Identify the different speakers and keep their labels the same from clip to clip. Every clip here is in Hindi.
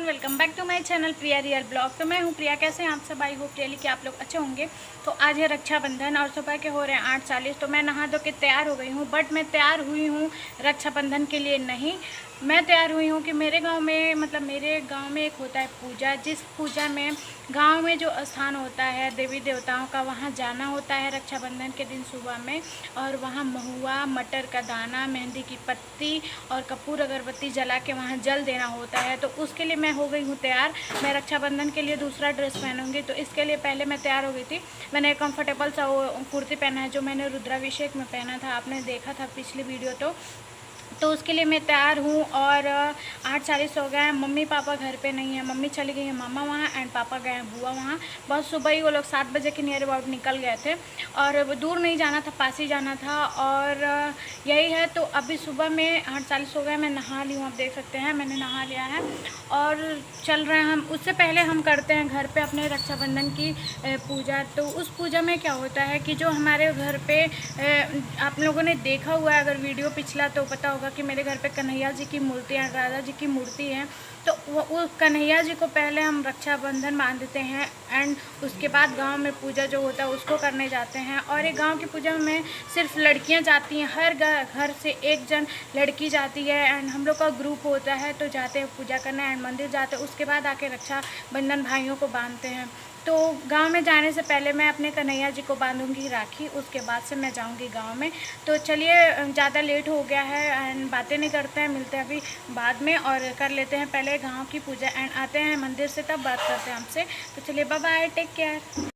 Speaker 1: Welcome back to my channel Priya real blog. तो मैं हूँ प्रिया। कैसे हैं आप सब? आई होप रियली कि आप लोग अच्छे होंगे। तो आज है रक्षाबंधन और सुबह के हो रहे हैं 8:40। तो मैं नहा धो के तैयार हो गई हूँ, बट मैं तैयार हुई हूँ रक्षाबंधन के लिए नहीं। मैं तैयार हुई हूँ कि मेरे गांव में, मतलब मेरे गांव में एक होता है पूजा, जिस पूजा में गांव में जो स्थान होता है देवी देवताओं का, वहाँ जाना होता है रक्षाबंधन के दिन सुबह में। और वहाँ महुआ, मटर का दाना, मेहंदी की पत्ती और कपूर अगरबत्ती जला के वहाँ जल देना होता है। तो उसके लिए मैं हो गई हूँ तैयार। मैं रक्षाबंधन के लिए दूसरा ड्रेस पहनूंगी, तो इसके लिए पहले मैं तैयार हो गई थी। मैंने कंफर्टेबल सा वो कुर्ती पहना है जो मैंने रुद्राभिषेक में पहना था, आपने देखा था पिछली वीडियो। तो उसके लिए मैं तैयार हूँ। और 8:40 हो गए हैं। मम्मी पापा घर पे नहीं है, मम्मी चली गई है मामा वहाँ एंड पापा गए हैं बुआ वहाँ। बहुत सुबह ही वो लोग 7 बजे के नियर अबाउट निकल गए थे और दूर नहीं जाना था, पास ही जाना था। और यही है। तो अभी सुबह में 8:40 हो गए, मैं नहा ली हूँ, आप देख सकते हैं मैंने नहा लिया है और चल रहे हैं हम। उससे पहले हम करते हैं घर पे अपने रक्षाबंधन की पूजा। तो उस पूजा में क्या होता है कि जो हमारे घर पे आप लोगों ने देखा हुआ है अगर वीडियो पिछला, तो पता होगा कि मेरे घर पे कन्हैया जी की मूर्ति है, राधा जी की मूर्ति है। तो वो कन्हैया जी को पहले हम रक्षाबंधन बांधते हैं एंड उसके बाद गांव में पूजा जो होता है उसको करने जाते हैं। और एक गांव की पूजा में सिर्फ लड़कियां जाती हैं, हर घर से एक जन लड़की जाती है एंड हम लोग का ग्रुप होता है, तो जाते हैं पूजा करने एंड मंदिर जाते हैं। उसके बाद आके रक्षाबंधन भाइयों को बांधते हैं। तो गांव में जाने से पहले मैं अपने कन्हैया जी को बांधूंगी राखी, उसके बाद से मैं जाऊंगी गांव में। तो चलिए, ज़्यादा लेट हो गया है एंड बातें नहीं करते हैं, मिलते हैं अभी बाद में और कर लेते हैं पहले गांव की पूजा एंड आते हैं मंदिर से, तब बात करते हैं हमसे। तो चलिए, बाय बाय, टेक केयर।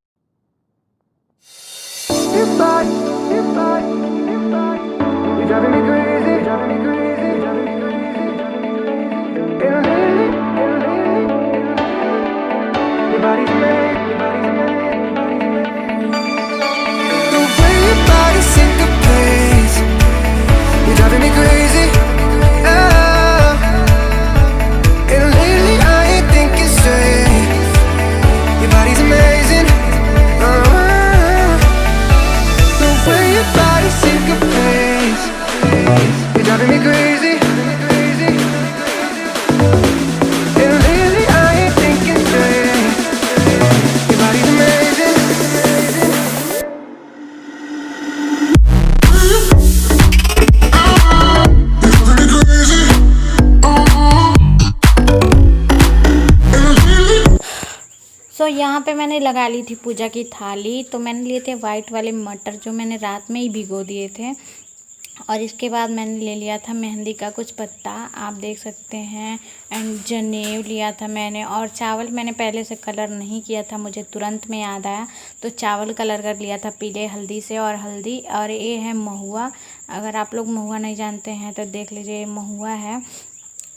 Speaker 1: यहाँ पे मैंने लगा ली थी पूजा की थाली। तो मैंने लिए थे वाइट वाले मटर जो मैंने रात में ही भिगो दिए थे। और इसके बाद मैंने ले लिया था मेहंदी का कुछ पत्ता, आप देख सकते हैं, एंड जनेऊ लिया था मैंने। और चावल मैंने पहले से कलर नहीं किया था, मुझे तुरंत में याद आया तो चावल कलर कर लिया था पीले हल्दी से। और हल्दी, और ये है महुआ। अगर आप लोग महुआ नहीं जानते हैं तो देख लीजिए, महुआ है।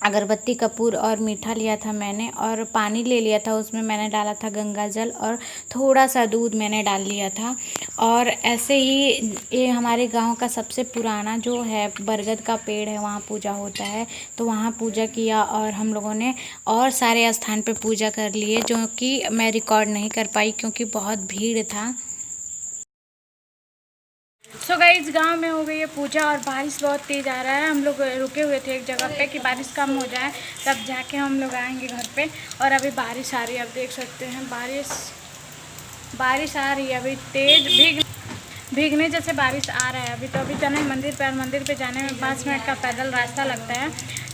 Speaker 1: अगरबत्ती, कपूर और मीठा लिया था मैंने। और पानी ले लिया था, उसमें मैंने डाला था गंगा जल और थोड़ा सा दूध मैंने डाल लिया था। और ऐसे ही ये हमारे गांव का सबसे पुराना जो है बरगद का पेड़ है, वहाँ पूजा होता है। तो वहाँ पूजा किया और हम लोगों ने और सारे स्थान पे पूजा कर लिए, जो कि मैं रिकॉर्ड नहीं कर पाई क्योंकि बहुत भीड़ था। सो गाइस, गांव में हो गई है पूजा और बारिश बहुत तेज़ आ रहा है। हम लोग रुके हुए थे एक जगह पे कि बारिश कम हो जाए, तब जाके हम लोग आएंगे घर पे। और अभी बारिश आ रही है, आप देख सकते हैं बारिश आ रही है अभी तेज़, भीगने जैसे बारिश आ रहा है अभी। तो अभी जाना है मंदिर पे, और मंदिर पे जाने में 5 मिनट का पैदल रास्ता लगता है।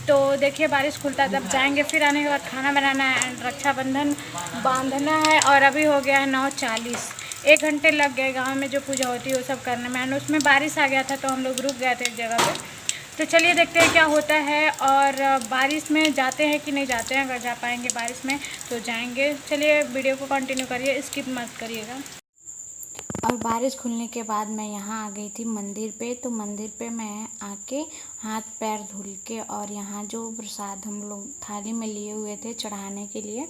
Speaker 1: तो देखिए बारिश खुलता है तब जाएंगे। फिर आने के बाद खाना बनाना है एंड रक्षाबंधन बांधना है। और अभी हो गया है 9:40, 1 घंटे लग गए गांव में जो पूजा होती है वो सब करने में। एंड उसमें बारिश आ गया था तो हम लोग रुक गए थे एक जगह पे। तो चलिए देखते हैं क्या होता है और बारिश में जाते हैं कि नहीं जाते हैं। अगर जा पाएंगे बारिश में तो जाएंगे। चलिए वीडियो को कंटिन्यू करिए, स्किप मत करिएगा। और बारिश खुलने के बाद मैं यहाँ आ गई थी मंदिर पे। तो मंदिर पे मैं आके हाथ पैर धुल के, और यहाँ जो प्रसाद हम लोग थाली में लिए हुए थे चढ़ाने के लिए,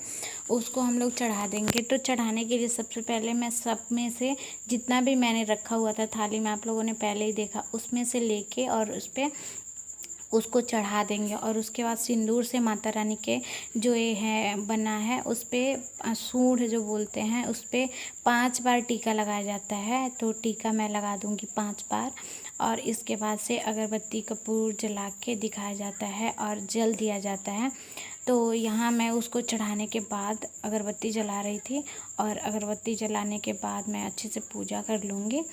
Speaker 1: उसको हम लोग चढ़ा देंगे। तो चढ़ाने के लिए सबसे पहले मैं सब में से जितना भी मैंने रखा हुआ था थाली में, आप लोगों ने पहले ही देखा, उसमें से लेके और उस पर उसको चढ़ा देंगे। और उसके बाद सिंदूर से माता रानी के जो ये है बना है उस पर सूंड जो बोलते हैं उस पर 5 बार टीका लगाया जाता है। तो टीका मैं लगा दूँगी 5 बार। और इसके बाद से अगरबत्ती कपूर जला के दिखाया जाता है और जल दिया जाता है। तो यहाँ मैं उसको चढ़ाने के बाद अगरबत्ती जला रही थी और अगरबत्ती जलाने के बाद मैं अच्छे से पूजा कर लूँगी।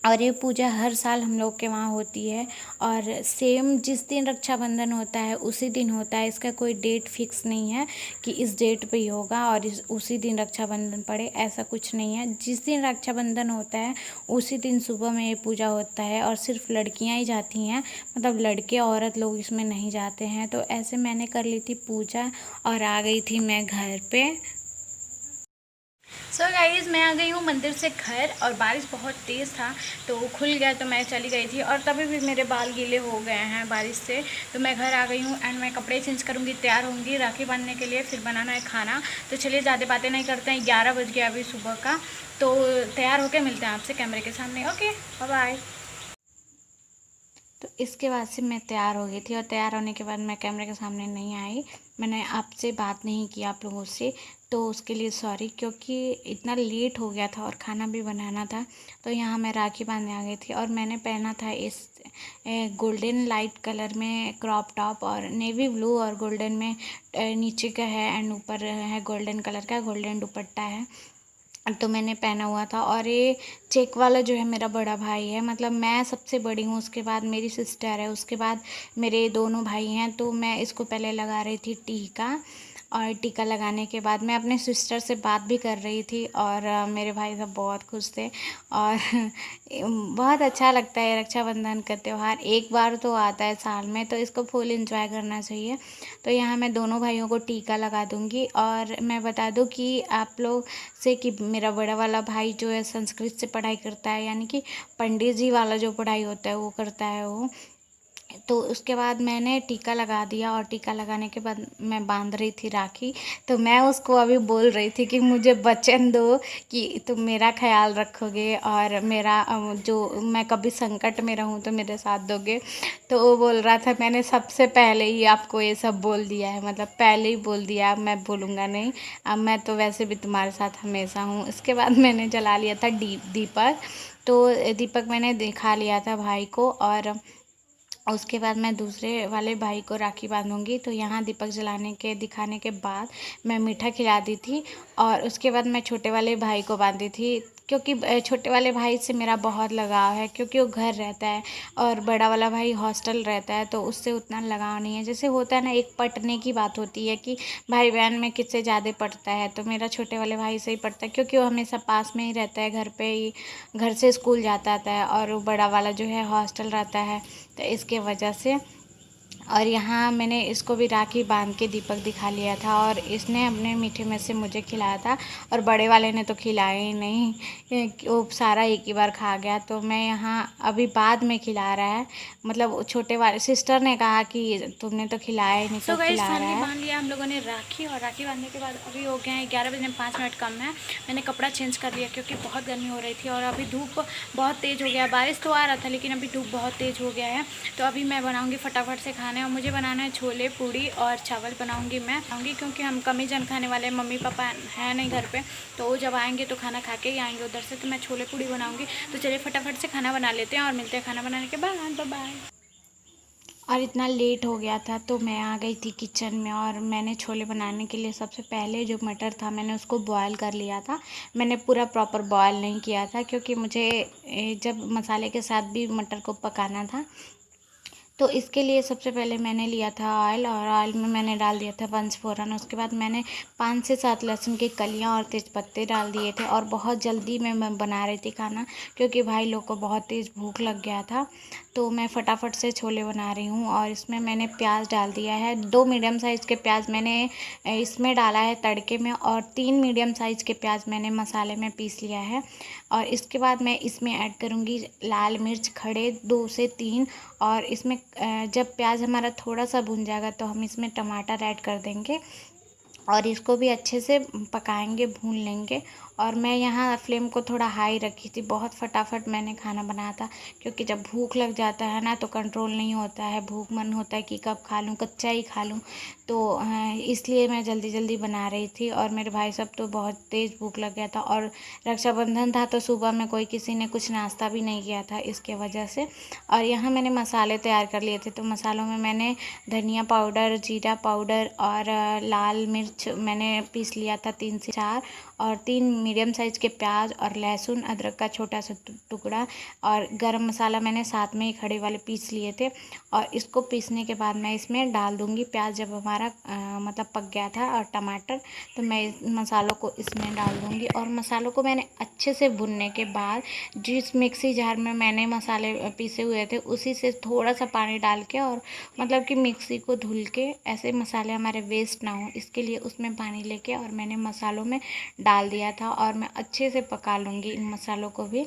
Speaker 1: और ये पूजा हर साल हम लोग के वहाँ होती है और सेम जिस दिन रक्षाबंधन होता है उसी दिन होता है। इसका कोई डेट फिक्स नहीं है कि इस डेट पे ही होगा और उसी दिन रक्षाबंधन पड़े, ऐसा कुछ नहीं है। जिस दिन रक्षाबंधन होता है उसी दिन सुबह में ये पूजा होता है और सिर्फ लड़कियां ही जाती हैं, मतलब लड़के औरत लोग इसमें नहीं जाते हैं। तो ऐसे मैंने कर ली थी पूजा और आ गई थी मैं घर पे। सो गाइज़ मैं आ गई हूँ मंदिर से घर और बारिश बहुत तेज़ था तो खुल गया तो मैं चली गई थी और तभी भी मेरे बाल गीले हो गए हैं बारिश से। तो मैं घर आ गई हूँ एंड मैं कपड़े चेंज करूँगी, तैयार होंगी राखी बांधने के लिए, फिर बनाना है खाना। तो चलिए ज़्यादा बातें नहीं करते हैं, 11 बज गया अभी सुबह का। तो तैयार होकर मिलते हैं आपसे कैमरे के सामने। Okay bye bye. तो इसके बाद से मैं तैयार हो गई थी और तैयार होने के बाद मैं कैमरे के सामने नहीं आई, मैंने आपसे बात नहीं किया आप लोगों से, तो उसके लिए सॉरी, क्योंकि इतना लेट हो गया था और खाना भी बनाना था। तो यहाँ मैं राखी बांधने आ गई थी और मैंने पहना था इस गोल्डन लाइट कलर में क्रॉप टॉप और नेवी ब्लू और गोल्डन में नीचे का है एंड ऊपर है गोल्डन कलर का, गोल्डन दुपट्टा है। तो मैंने पहना हुआ था। और ये चेक वाला जो है मेरा बड़ा भाई है, मतलब मैं सबसे बड़ी हूँ, उसके बाद मेरी सिस्टर है, उसके बाद मेरे दोनों भाई हैं। तो मैं इसको पहले लगा रही थी टीका और टीका लगाने के बाद मैं अपने सिस्टर से बात भी कर रही थी और मेरे भाई सब बहुत खुश थे। और बहुत अच्छा लगता है रक्षाबंधन का त्यौहार, एक बार तो आता है साल में, तो इसको फुल एंजॉय करना चाहिए। तो यहाँ मैं दोनों भाइयों को टीका लगा दूँगी। और मैं बता दूँ कि आप लोग से कि मेरा बड़ा वाला भाई जो है संस्कृत से पढ़ाई करता है, यानी कि पंडित जी वाला जो पढ़ाई होता है वो करता है वो। तो उसके बाद मैंने टीका लगा दिया और टीका लगाने के बाद मैं बांध रही थी राखी। तो मैं उसको अभी बोल रही थी कि मुझे वचन दो कि तुम मेरा ख्याल रखोगे और मेरा जो मैं कभी संकट में रहूं तो मेरे साथ दोगे। तो वो बोल रहा था मैंने सबसे पहले ही आपको ये सब बोल दिया है, मतलब पहले ही बोल दिया, अब मैं बोलूँगा नहीं, अब मैं तो वैसे भी तुम्हारे साथ हमेशा हूँ। इसके बाद मैंने जला लिया था दीपक। तो दीपक मैंने दिखा लिया था भाई को और उसके बाद मैं दूसरे वाले भाई को राखी बांधूंगी। तो यहाँ दीपक जलाने के दिखाने के बाद मैं मीठा खिला दी थी और उसके बाद मैं छोटे वाले भाई को बांधी थी, क्योंकि छोटे वाले भाई से मेरा बहुत लगाव है, क्योंकि वो घर रहता है और बड़ा वाला भाई हॉस्टल रहता है, तो उससे उतना लगाव नहीं है। जैसे होता है ना, एक पटने की बात होती है कि भाई बहन में किससे ज़्यादा पड़ता है, तो मेरा छोटे वाले भाई से ही पड़ता है, क्योंकि वो हमेशा पास में ही रहता है, घर पे ही, घर से स्कूल जाता है और वो बड़ा वाला जो है हॉस्टल रहता है, तो इसके वजह से। और यहाँ मैंने इसको भी राखी बांध के दीपक दिखा लिया था और इसने अपने मीठे में से मुझे खिलाया था और बड़े वाले ने तो खिलाया ही नहीं, वो सारा एक ही बार खा गया। तो मैं यहाँ अभी बाद में खिला रहा है, मतलब छोटे वाले सिस्टर ने कहा कि तुमने तो खिलाया ही नहीं, तो खिला रहा है। बांध लिया हम लोगों ने राखी और राखी बांधने के बाद अभी हो गए हैं 11 बजे 5 मिनट कम है। मैंने कपड़ा चेंज कर लिया क्योंकि बहुत गर्मी हो रही थी और अभी धूप बहुत तेज़ हो गया, बारिश तो आ रहा था लेकिन अभी धूप बहुत तेज़ हो गया है। तो अभी मैं बनाऊँगी फटाफट से खाने, और मुझे बनाना है छोले पूड़ी और चावल बनाऊँगी मैं क्योंकि हम कम ही जन खाने वाले, मम्मी पापा हैं नहीं घर पे, तो वो जब आएंगे तो खाना खा के ही आएंगे उधर से, तो मैं छोले पूड़ी बनाऊँगी। तो चलिए फटाफट से खाना बना लेते हैं और मिलते हैं खाना बनाने के बाद। Bye bye. और इतना लेट हो गया था तो मैं आ गई थी किचन में और मैंने छोले बनाने के लिए सबसे पहले जो मटर था मैंने उसको बॉयल कर लिया था। मैंने पूरा प्रॉपर बॉयल नहीं किया था क्योंकि मुझे जब मसाले के साथ भी मटर को पकाना था। तो इसके लिए सबसे पहले मैंने लिया था ऑयल और ऑयल में मैंने डाल दिया था पंचफोरन। उसके बाद मैंने 5 से 7 लहसुन की कलियां और तेज़पत्ते डाल दिए थे और बहुत जल्दी में मैं बना रही थी खाना क्योंकि भाई लोग को बहुत तेज़ भूख लग गया था। तो मैं फटाफट से छोले बना रही हूँ और इसमें मैंने प्याज डाल दिया है, 2 मीडियम साइज़ के प्याज मैंने इसमें डाला है तड़के में और 3 मीडियम साइज़ के प्याज मैंने मसाले में पीस लिया है। और इसके बाद मैं इसमें ऐड करूँगी लाल मिर्च खड़े 2 से 3 और इसमें जब प्याज हमारा थोड़ा सा भुन जाएगा तो हम इसमें टमाटर ऐड कर देंगे और इसको भी अच्छे से पकाएंगे, भून लेंगे। और मैं यहाँ फ्लेम को थोड़ा हाई रखी थी। बहुत फटाफट मैंने खाना बनाया था, क्योंकि जब भूख लग जाता है ना तो कंट्रोल नहीं होता है। भूख मन होता है कि कब खा लूँ, कच्चा ही खा लूँ। तो इसलिए मैं जल्दी जल्दी बना रही थी। और मेरे भाई साहब तो बहुत तेज़ भूख लग गया था, और रक्षाबंधन था तो सुबह में कोई किसी ने कुछ नाश्ता भी नहीं किया था, इसके वजह से। और यहाँ मैंने मसाले तैयार कर लिए थे। तो मसालों में मैंने धनिया पाउडर, जीरा पाउडर और लाल मिर्च मैंने पीस लिया था 3 से 4, और 3 मीडियम साइज़ के प्याज, और लहसुन अदरक का छोटा सा टुकड़ा, और गरम मसाला मैंने साथ में ही खड़े वाले पीस लिए थे। और इसको पीसने के बाद मैं इसमें डाल दूँगी प्याज। जब हमारा मतलब पक गया था, और टमाटर, तो मैं इस मसालों को इसमें डाल दूँगी। और मसालों को मैंने अच्छे से भुनने के बाद जिस मिक्सी जार में मैंने मसाले पीसे हुए थे उसी से थोड़ा सा पानी डाल के, और मतलब कि मिक्सी को धुल के, ऐसे मसाले हमारे वेस्ट ना हो इसके लिए उसमें पानी लेके और मैंने मसालों में डाल दिया था। और मैं अच्छे से पका लूँगी इन मसालों को भी।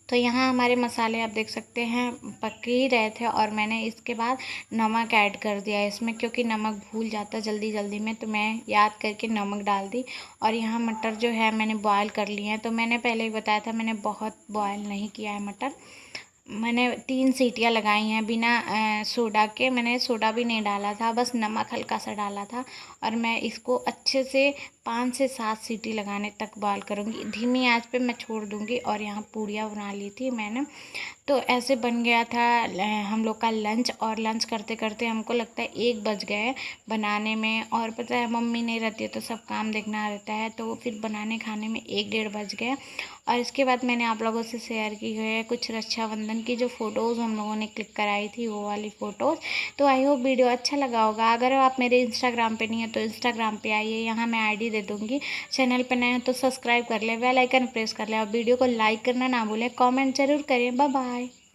Speaker 1: तो यहाँ हमारे मसाले आप देख सकते हैं पक ही रहे थे, और मैंने इसके बाद नमक ऐड कर दिया है इसमें, क्योंकि नमक भूल जाता जल्दी जल्दी में, तो मैं याद करके नमक डाल दी। और यहाँ मटर जो है मैंने बॉयल कर लिए हैं। तो मैंने पहले ही बताया था, मैंने बहुत बॉयल नहीं किया है मटर। मैंने 3 सीटियाँ लगाई हैं बिना सोडा के। मैंने सोडा भी नहीं डाला था, बस नमक हल्का सा डाला था। और मैं इसको अच्छे से 5 से 7 सीटी लगाने तक बॉयल करूँगी। धीमी आंच पे मैं छोड़ दूँगी। और यहाँ पूड़ियाँ बना ली थी मैंने। तो ऐसे बन गया था हम लोग का लंच। और लंच करते करते हमको लगता है 1 बज गए बनाने में। और पता है मम्मी नहीं रहती है तो सब काम देखना रहता है, तो फिर बनाने खाने में 1 डेढ़ बज गए। और इसके बाद मैंने आप लोगों से शेयर की है कुछ रक्षाबंधन की जो फ़ोटोज़ हम लोगों ने क्लिक कराई थी, वो वाली फ़ोटोज़। तो आई होप वीडियो अच्छा लगा होगा। अगर आप मेरे इंस्टाग्राम पे नहीं है तो इंस्टाग्राम पे आइए, यहाँ मैं आईडी दे दूँगी। चैनल पे नए हो तो सब्सक्राइब कर ले, बेल आइकन प्रेस कर ले, और वीडियो को लाइक करना ना भूलें, कमेंट ज़रूर करें। Bye bye.